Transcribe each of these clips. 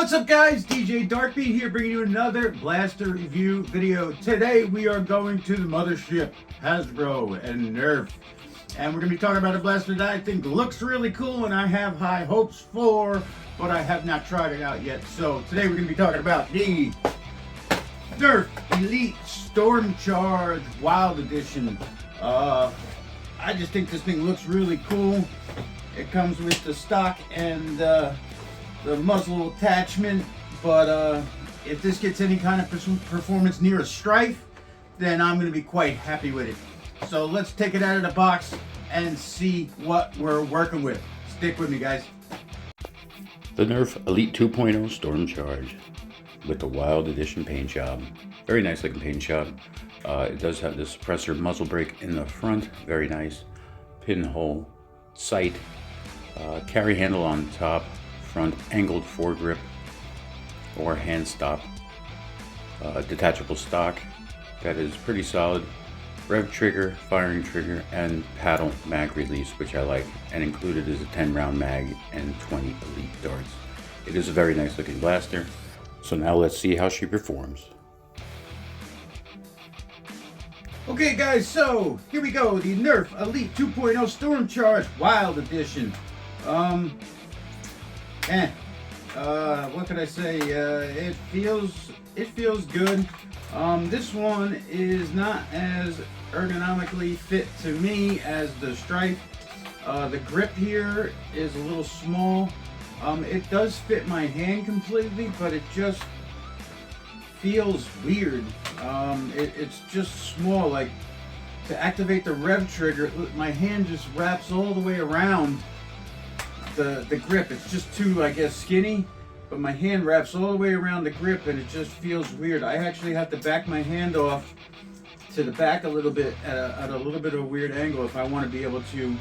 What's up guys, DJ Darkbeat here bringing you another blaster review video. Today we are going to the mothership, Hasbro and Nerf. And we're going to be talking about a blaster that I think looks really cool and I have high hopes for, but I have not tried it out yet. So today we're going to be talking about the Nerf Elite Stormcharge Wild Edition. I just think this thing looks really cool. It comes with the stock and the muzzle attachment, but if this gets any kind of performance near a Stryfe, then I'm going to be quite happy with it. So let's take it out of the box and see what we're working with. Stick with me, guys. The Nerf Elite 2.0 Stormcharge with the Wild Edition paint job. Very nice looking paint job. It does have the suppressor muzzle brake in the front. Very nice. Pinhole sight. Carry handle on top. Front angled foregrip or hand stop. Detachable stock that is pretty solid. Rev trigger, firing trigger, and paddle mag release, which I like, and included is a 10 round mag and 20 elite darts. It is a very nice looking blaster. So now let's see how she performs. Okay guys, so here we go, the Nerf Elite 2.0 Stormcharge Wild Edition. What can I say? It feels good. This one is not as ergonomically fit to me as the Stryfe. The grip here is a little small. It does fit my hand completely, but it just feels weird. It's just small. Like, to activate the rev trigger, my hand just wraps all the way around the grip. It's just too, I guess, skinny, but my hand wraps all the way around the grip and it just feels weird. I actually have to back my hand off to the back a little bit at a little bit of a weird angle if I want to be able to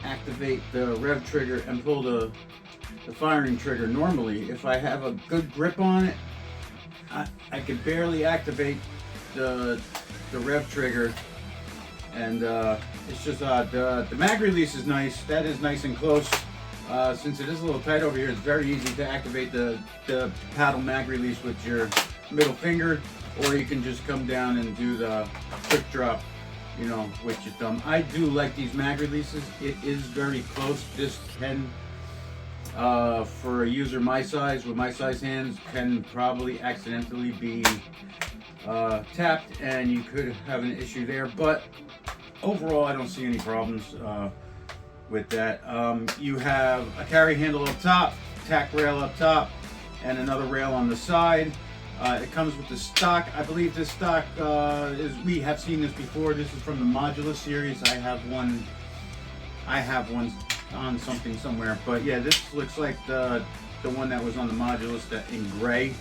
activate the rev trigger and pull the firing trigger. Normally, if I have a good grip on it, I can barely activate the rev trigger, and it's just odd. The mag release is nice. That is nice and close. Since it is a little tight over here, it's very easy to activate the paddle mag release with your middle finger, or you can just come down and do the quick drop, you know, with your thumb. I do like these mag releases. It is very close. This can, for a user my size, with my size hands, can probably accidentally be tapped, and you could have an issue there, but overall I don't see any problems with that. You have a carry handle up top, tack rail up top, and another rail on the side. It comes with the stock. I believe this stock we have seen this before. This is from the Modular series. I have one on something somewhere, but yeah, this looks like the one that was on the Modulus, that in gray,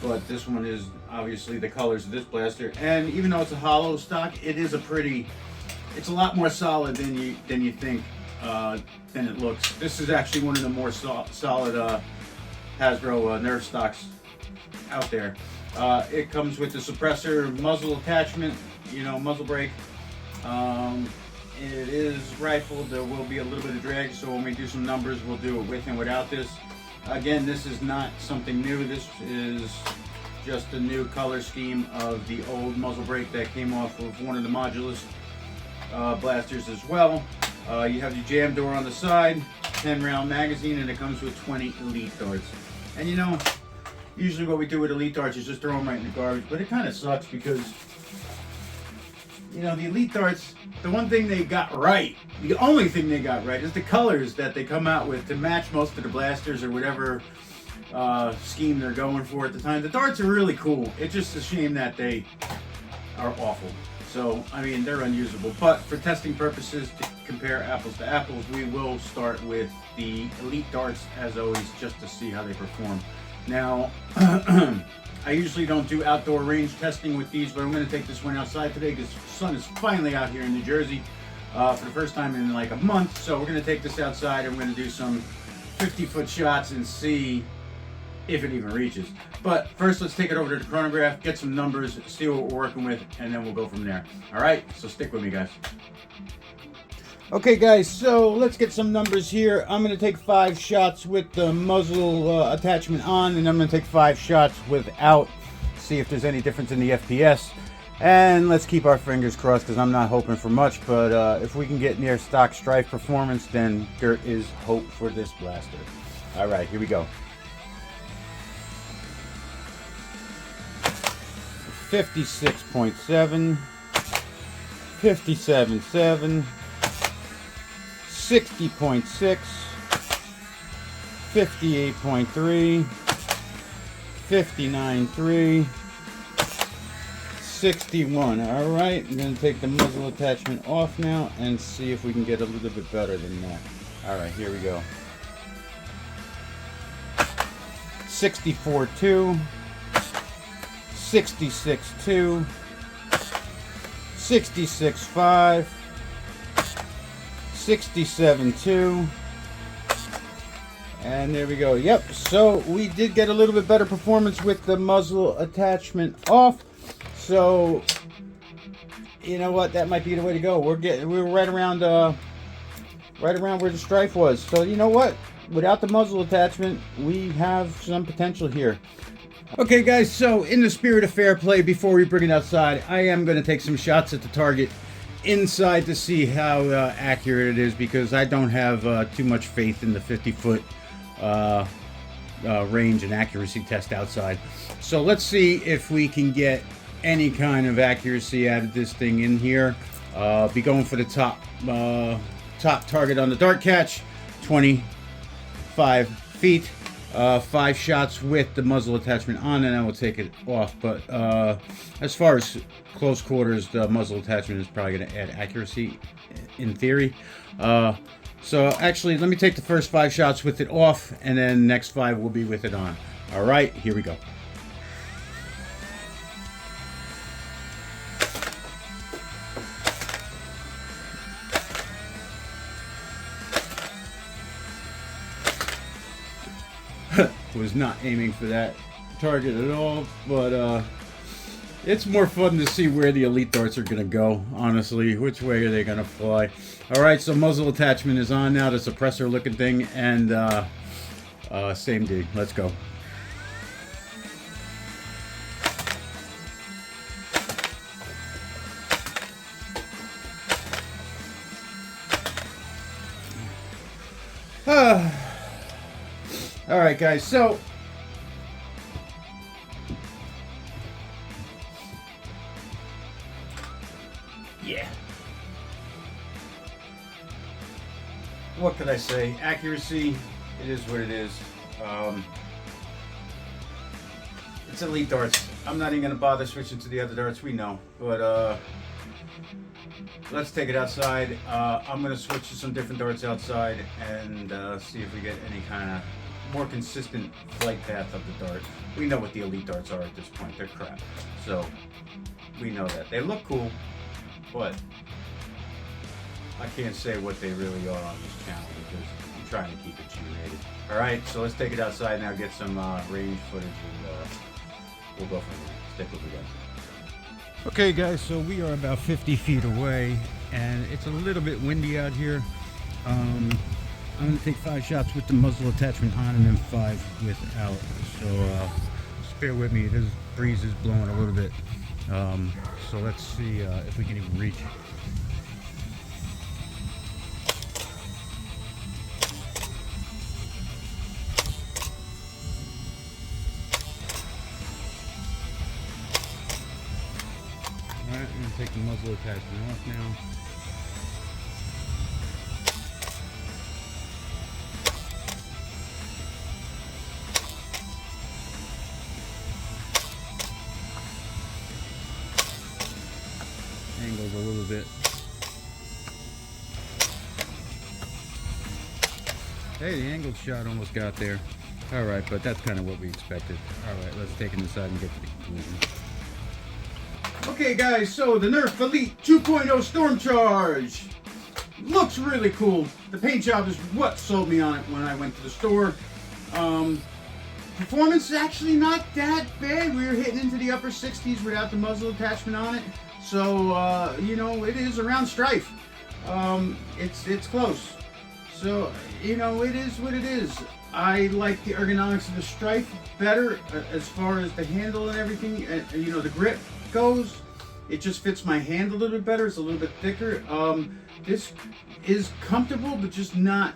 but this one is obviously the colors of this blaster. And even though it's a hollow stock, it is it's a lot more solid than you think, than it looks. This is actually one of the more solid Hasbro Nerf stocks out there. It comes with the suppressor muzzle attachment, you know, muzzle brake. It is rifled. There will be a little bit of drag, so when we do some numbers, we'll do it with and without this. Again, this is not something new. This is just a new color scheme of the old muzzle brake that came off of one of the Modulus blasters as well. You have your jam door on the side, 10 round magazine, and it comes with 20 elite darts. And you know, usually what we do with elite darts is just throw them right in the garbage, but it kind of sucks because, you know, the elite darts, the one thing they got right, the only thing they got right, is the colors that they come out with to match most of the blasters or whatever scheme they're going for at the time. The darts are really cool. It's just a shame that they are awful. So, I mean, they're unusable. But for testing purposes, to compare apples to apples, we will start with the elite darts, as always, just to see how they perform. Now, I usually don't do outdoor range testing with these, but I'm going to take this one outside today because the sun is finally out here in New Jersey for the first time in like a month. So we're going to take this outside and we're going to do some 50-foot shots and see if it even reaches. But first, let's take it over to the chronograph, get some numbers, see what we're working with, and then we'll go from there. All right, so stick with me, guys. Okay, guys, so let's get some numbers here. I'm going to take 5 shots with the muzzle attachment on, and I'm going to take 5 shots without, see if there's any difference in the FPS. And let's keep our fingers crossed, because I'm not hoping for much, but if we can get near stock Stryfe performance, then there is hope for this blaster. All right, here we go. 56.7, 57.7, 60.6, 58.3, 59.3, 61. All right, I'm going to take the muzzle attachment off now and see if we can get a little bit better than that. All right, here we go. 64.2, 66.2, 66.5, 67.2, and there we go. Yep, so we did get a little bit better performance with the muzzle attachment off. So you know what, that might be the way to go. We're right around where the Stryfe was. So you know what, without the muzzle attachment, we have some potential here. Okay guys, so in the spirit of fair play, before we bring it outside, I am going to take some shots at the target inside to see how accurate it is, because I don't have too much faith in the 50-foot range and accuracy test outside. So let's see if we can get any kind of accuracy out of this thing in here. Be going for the top target on the dart catch, 25 feet. 5 shots with the muzzle attachment on, and I will take it off. But as far as close quarters, the muzzle attachment is probably going to add accuracy in theory. So actually, let me take the first 5 shots with it off, and then next 5 will be with it on. All right, here we go. Was not aiming for that target at all, but it's more fun to see where the elite darts are gonna go, honestly. Which way are they gonna fly? All right, so muzzle attachment is on now, the suppressor looking thing, and same dig. Let's go. All right, guys, so yeah, what could I say? Accuracy, it is what it is. It's elite darts. I'm not even gonna bother switching to the other darts, we know, but let's take it outside. I'm gonna switch to some different darts outside and see if we get any kind of more consistent flight path of the dart. We know what the elite darts are at this point. They're crap. So we know that. They look cool, but I can't say what they really are on this channel because I'm trying to keep it G-rated. Alright, so let's take it outside now, get some range footage, and we'll go from there. Stick with me, guys. Okay guys, so we are about 50 feet away, and it's a little bit windy out here. I'm going to take 5 shots with the muzzle attachment on and then 5 without. So just bear with me, this breeze is blowing a little bit. So let's see if we can even reach. Alright, I'm going to take the muzzle attachment off now. Angles a little bit. Hey, the angled shot almost got there. Alright, but that's kind of what we expected. Alright, let's take it inside and get to the conclusion. Okay guys, so the Nerf Elite 2.0 Stormcharge looks really cool. The paint job is what sold me on it when I went to the store. Performance is actually not that bad. We were hitting into the upper 60s without the muzzle attachment on it. So, you know, it is around Stryfe. It's close. So, you know, it is what it is. I like the ergonomics of the Stryfe better as far as the handle and everything. You know, the grip goes. It just fits my hand a little bit better. It's a little bit thicker. This is comfortable, but just not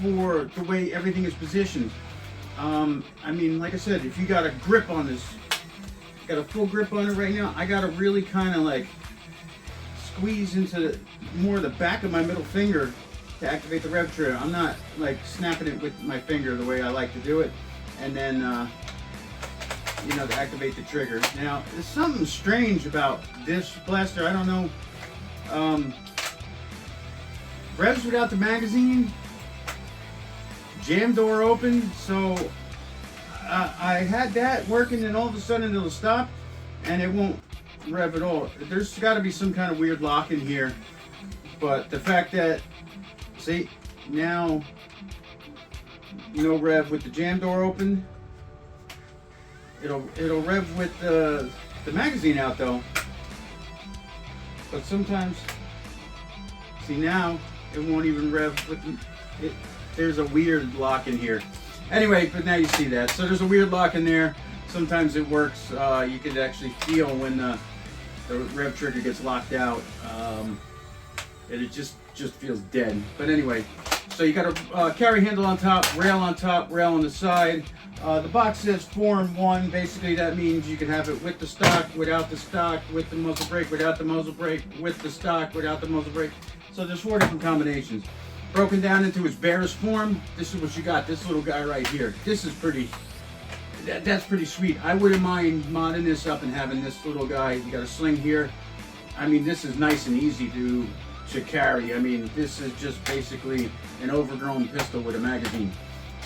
for the way everything is positioned. I mean, like I said, if you got a grip on this, got a full grip on it right now, I gotta really kind of like squeeze into more of the back of my middle finger to activate the rev trigger. I'm not like snapping it with my finger the way I like to do it, and then you know, to activate the trigger. Now, there's something strange about this blaster. I don't know. Revs without the magazine, jam door open, so I had that working, and all of a sudden it'll stop and it won't rev at all. There's got to be some kind of weird lock in here, but the fact that, see, now no rev with the jam door open. It'll rev with the magazine out though, but sometimes, see, now it won't even rev with it. There's a weird lock in here. Anyway, but now you see that. So there's a weird lock in there. Sometimes it works. You can actually feel when the rev trigger gets locked out. It just feels dead. But anyway, so you got a carry handle on top, rail on the side. The box says 4-in-1. Basically, that means you can have it with the stock, without the stock, with the muzzle brake, without the muzzle brake, with the stock, without the muzzle brake. So there's 4 different combinations. Broken down into its barest form, this is what you got. This little guy right here. This is pretty. That's pretty sweet. I wouldn't mind modding this up and having this little guy. You got a sling here. I mean, this is nice and easy to carry. I mean, this is just basically an overgrown pistol with a magazine.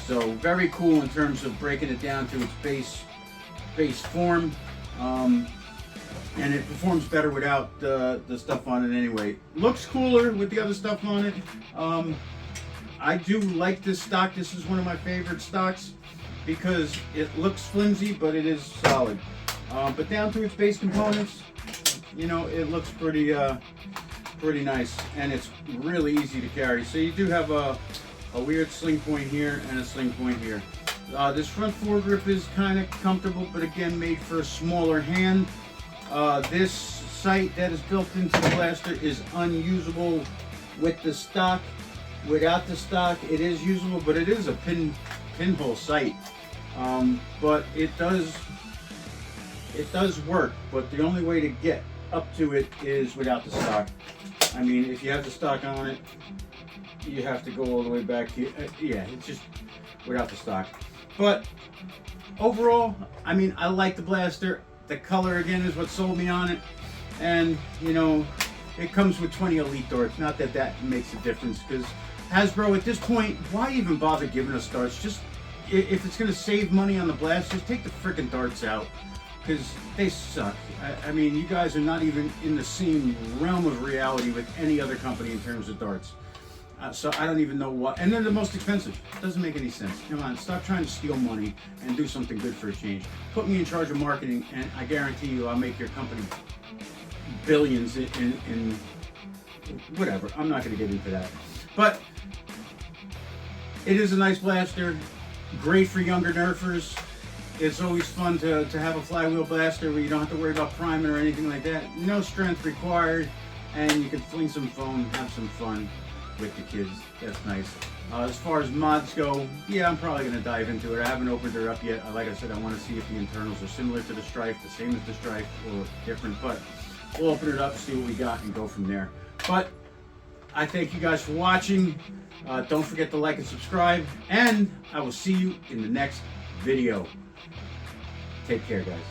So very cool in terms of breaking it down to its base form, and it performs better without the stuff on it anyway. Looks cooler with the other stuff on it. I do like this stock. This is one of my favorite stocks because it looks flimsy, but it is solid. But down to its base components, you know, it looks pretty nice, and it's really easy to carry. So you do have a weird sling point here and a sling point here. This front foregrip is kind of comfortable, but again, made for a smaller hand. This sight that is built into the blaster is unusable with the stock. Without the stock, it is usable, but it is a pinhole sight. But it does work, but the only way to get up to it is without the stock. I mean, if you have the stock on it, you have to go all the way back here. Yeah, it's just without the stock. But overall, I mean, I like the blaster. The color, again, is what sold me on it. And, you know, it comes with 20 Elite darts. Not that that makes a difference, because Hasbro, at this point, why even bother giving us darts? Just, if it's going to save money on the blast, just take the frickin' darts out, because they suck. I mean, you guys are not even in the same realm of reality with any other company in terms of darts. So I don't even know what, and they're the most expensive. It doesn't make any sense. Come on, stop trying to steal money and do something good for a change. Put me in charge of marketing, and I guarantee you I'll make your company billions in whatever. I'm not going to get into that. But it is a nice blaster, great for younger nerfers. It's always fun to have a flywheel blaster where you don't have to worry about priming or anything like that. No strength required, and you can fling some foam, have some fun with the kids. That's nice. As far as mods go, yeah, I'm probably going to dive into it. I haven't opened her up yet. Like I said, I want to see if the internals are similar to the Stryfe, the same as the Stryfe, or different. But we'll open it up, see what we got, and go from there. But I thank you guys for watching. Don't forget to like and subscribe, and I will see you in the next video. Take care, guys.